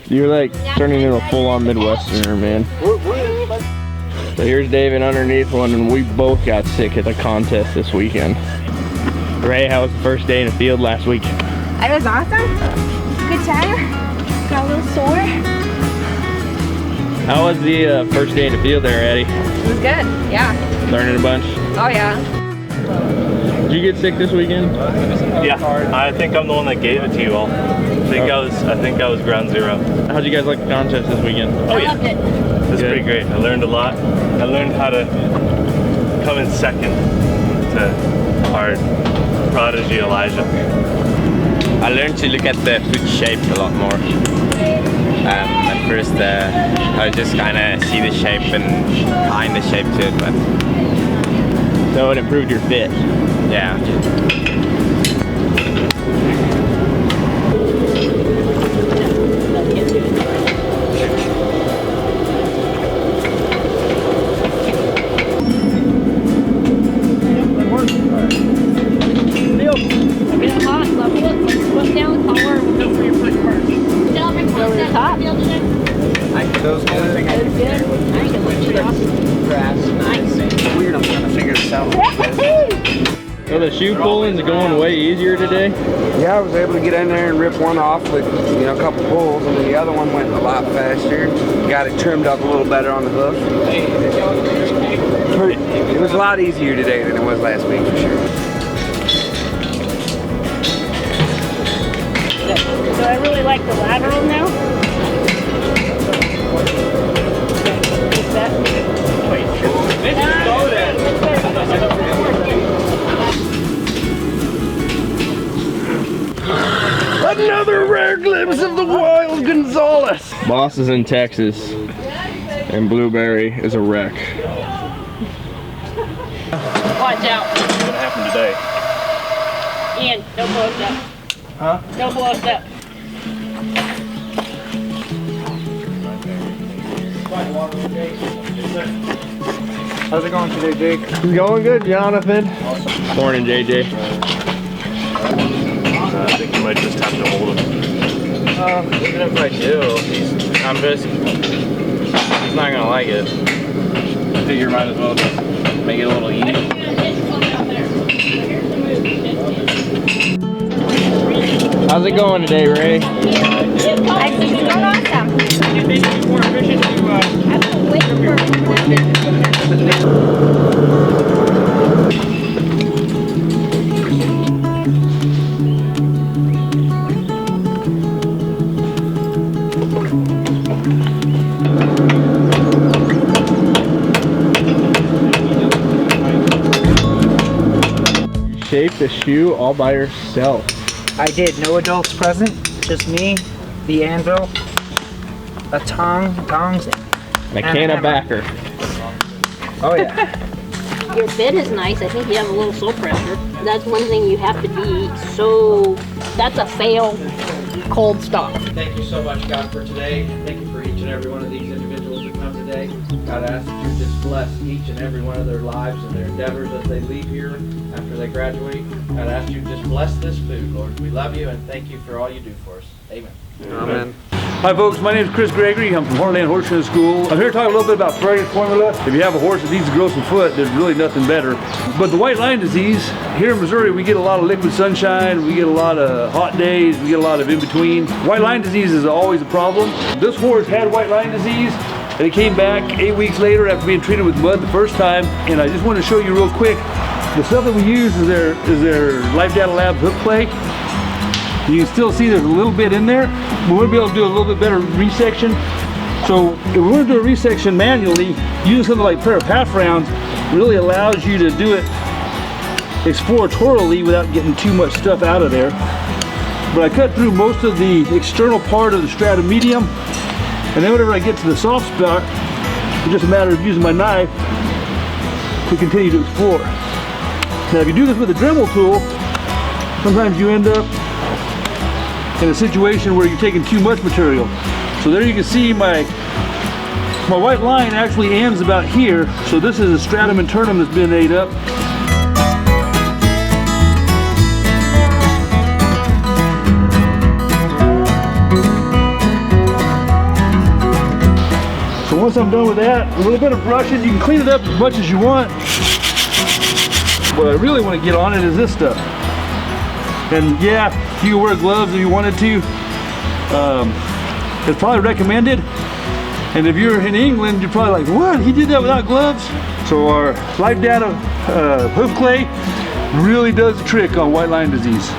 You're like turning into a full-on Midwesterner, man. So here's David underneath one, and we both got sick at the contest this weekend. Ray, how was the first day in the field last week? It was awesome. Good time. Got a little sore. How was the first day in the field there, Eddie? It was good, yeah. Learning a bunch? Oh yeah. Did you get sick this weekend? Yeah, I think I'm the one that gave it to you all. I think I was ground zero. How'd you guys like the contest this weekend? Oh yeah, I loved it. it was pretty great. I learned a lot. I learned how to come in second to our prodigy Elijah. I learned to look at the foot shape a lot more. At first, I just kind of see the shape and find the shape to it, but So it improved your fit. yeah. So the shoe pulling's going way easier today? Yeah, I was able to get in there and rip one off with, you know, a couple pulls, and then the other one went a lot faster. Got it trimmed up a little better on the hoof. It was a lot easier today than it was last week for sure. So I really like the lateral now. Another rare glimpse of the wild Gonzalez. Boss is in Texas, and Blueberry is a wreck. Watch out. What's gonna happen today? Ian, don't blow us up. Huh? Don't blow us up. How's it going today, Jake? It's going good, Jonathan. Awesome. Morning, JJ. I think you might just have to hold him. Even if I do, he's not gonna like it. I figure might as well just make it a little easy. How's it going today, Ray? I think it's going awesome. You think it's more efficient to I've been waiting for Shape the shoe all by yourself. I did. No adults present. Just me, the anvil, a tongs, And a can of backer. oh yeah. Your bit is nice. I think you have a little sole pressure. That's one thing you have to be so. That's a fail cold stop. Thank you so much, God, for today. Thank you for each and every one of these individuals who come today. God, I ask that you just bless each and every one of their lives and their endeavors as they leave here after they graduate. God, I ask you to just bless this food, Lord. We love you and thank you for all you do for us. Amen. Amen. Hi folks, my name is Chris Gregory. I'm from Flying Horseshoeing School. I'm here to talk a little bit about farrier formula. If you have a horse that needs to grow some foot, there's really nothing better. But the white line disease, here in Missouri, we get a lot of liquid sunshine, we get a lot of hot days, we get a lot of in-between. White line disease is always a problem. This horse had white line disease, and it came back 8 weeks later after being treated with mud the first time. And I just want to show you real quick, the stuff that we use is their Life Data Lab hook play. You can still see there's a little bit in there. We want to be able to do a little bit better resection. So if we want to do a resection manually, using something like pair of half rounds really allows you to do it exploratorily without getting too much stuff out of there. But I cut through most of the external part of the stratum medium, and then whenever I get to the soft spot, it's just a matter of using my knife to continue to explore. Now if you do this with a Dremel tool, sometimes you end up in a situation where you're taking too much material. So there you can see my white line actually ends about here. So this is a stratum internum that's been ate up. And once I'm done with that, a little bit of brushing, you can clean it up as much as you want. What I really want to get on it is this stuff. And yeah, you can wear gloves if you wanted to. It's probably recommended. And if you're in England, you're probably like, what? He did that without gloves? So our Life Data hoof clay really does the trick on white line disease.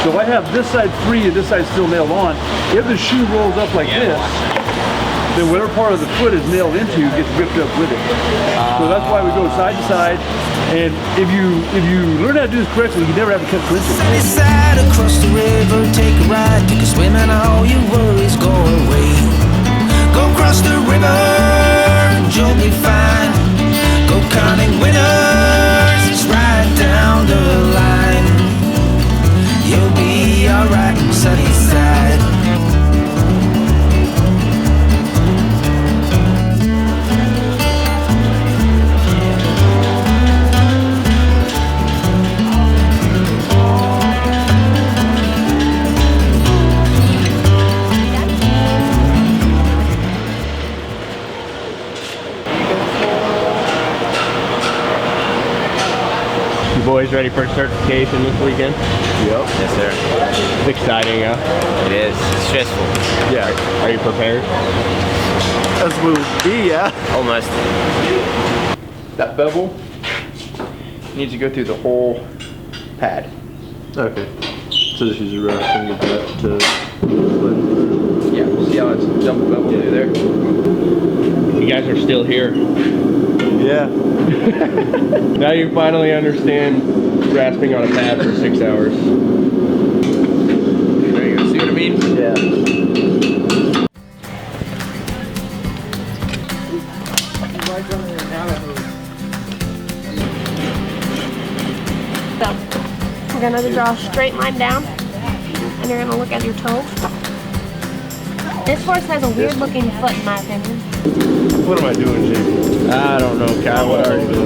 So I have this side free and this side still nailed on. If the shoe rolls up like this, then whatever part of the foot is nailed into gets ripped up with it. So that's why we go side to side. And if you learn how to do this correctly, you never have to cut clinches. Sunny side across the river, take a ride, take a swim, and all your worries go away. Go across the river, and you'll be fine. Go counting winners, it's right down the line. You'll be alright, sunny side. Boys ready for certification this weekend? Yep. Yes, sir. It's exciting, huh? It is. It's stressful. Yeah. Are you prepared? As we'll be, yeah. Almost. That bevel needs to go through the whole pad. Okay. So just use a rush and get that to... Yeah, see how it's double bevel through there? You guys are still here. Yeah. Now you finally understand grasping on a pad for 6 hours. There you go, see what I mean? Yeah. So, we're gonna draw a straight line down, and you're gonna look at your toe. This horse has a weird looking foot in my opinion. What am I doing, Jake? I don't know, Kyle. What are you doing?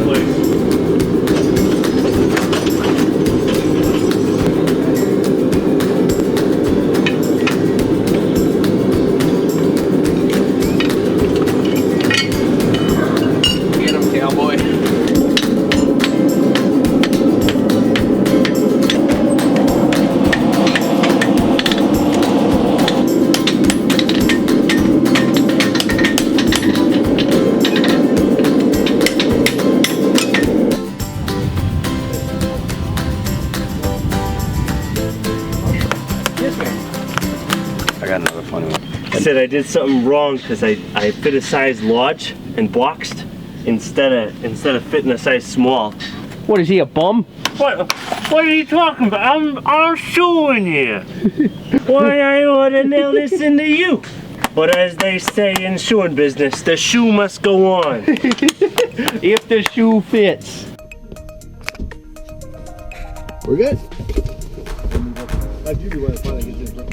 Get him, cowboy. I said I did something wrong because I fit a size large and boxed instead of fitting a size small. What is he, a bum? What are you talking about? I'm shoeing here. Why I ought to nail this into you? But as they say in shoeing business, the shoe must go on. If the shoe fits. We're good. How'd you do when I finally get this done?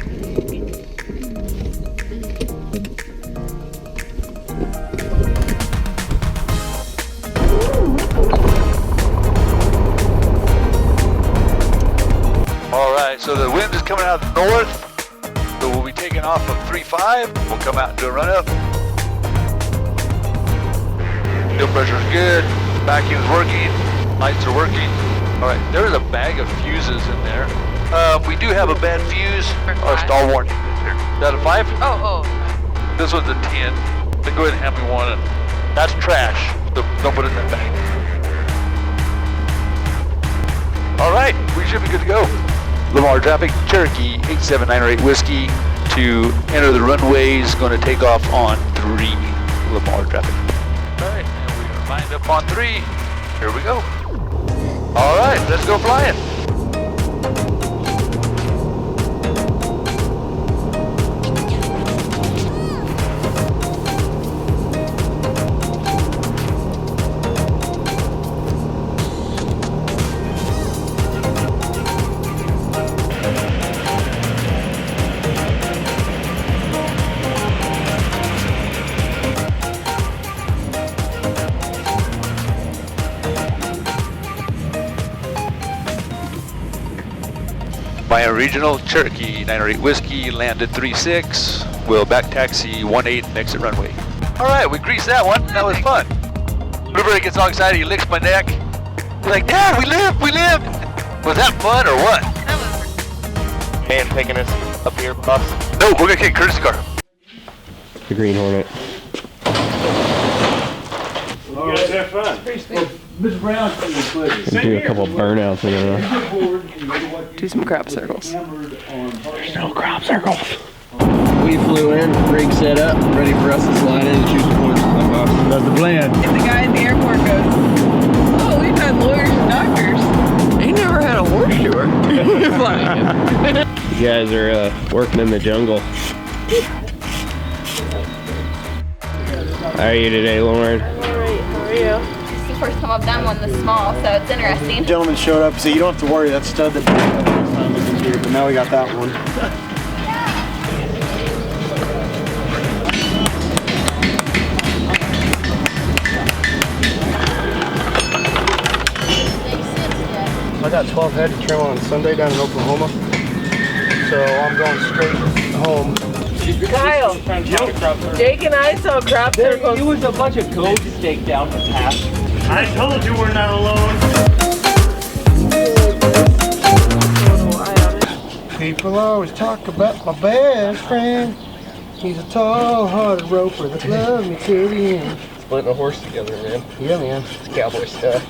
Alright, so the wind is coming out of the north, so we'll be taking off from 3.5. We'll come out and do a run up. Fuel pressure is good, vacuum is working, lights are working. Alright, there is a bag of fuses in there. We do have a bad fuse, or stall warning. Is that a 5? Oh. This one's a 10. Then go ahead and hand me one. That's trash, so don't put it in that bag. Alright, we should be good to go. Lamar traffic, Cherokee 87908 Whiskey to enter the runways, going to take off on 3. Lamar traffic. Alright, and we are lined up on 3. Here we go. Alright, let's go flying. Regional, Cherokee 908 Whiskey, landed 3-6. We'll back taxi 18 and exit runway. All right, we greased that one. That was fun. Blueberry gets all excited. He licks my neck. He's like, Dad, we live, we live. Was that fun or what? Man taking us up here, bus. No, we're gonna get courtesy car. The Green Hornet. You guys have fun. Mr. Brown, Do a couple burnouts in there. Do some crop circles. There's no crop circles. We flew in, rig set up, ready for us to slide in and shoot the points. That's the plan. And the guy at the airport goes, oh, we've had lawyers and doctors. He never had a horseshoer. You guys are working in the jungle. How are you today, Lauren? Alright, how are you? This is the first time I've done one this small, so it's interesting. The gentleman showed up, so you don't have to worry, that stud that broke up last time wasn't here, but now we got that one. I got 12 head to trim on Sunday down in Oklahoma, so I'm going straight home. Kyle, Jake and I saw crop circles. It was a bunch of goats staked out the path. I told you we're not alone. People always talk about my best friend. He's a tall-hearted roper that loved me till the end. Splitting a horse together, man. Yeah, man. It's cowboy stuff.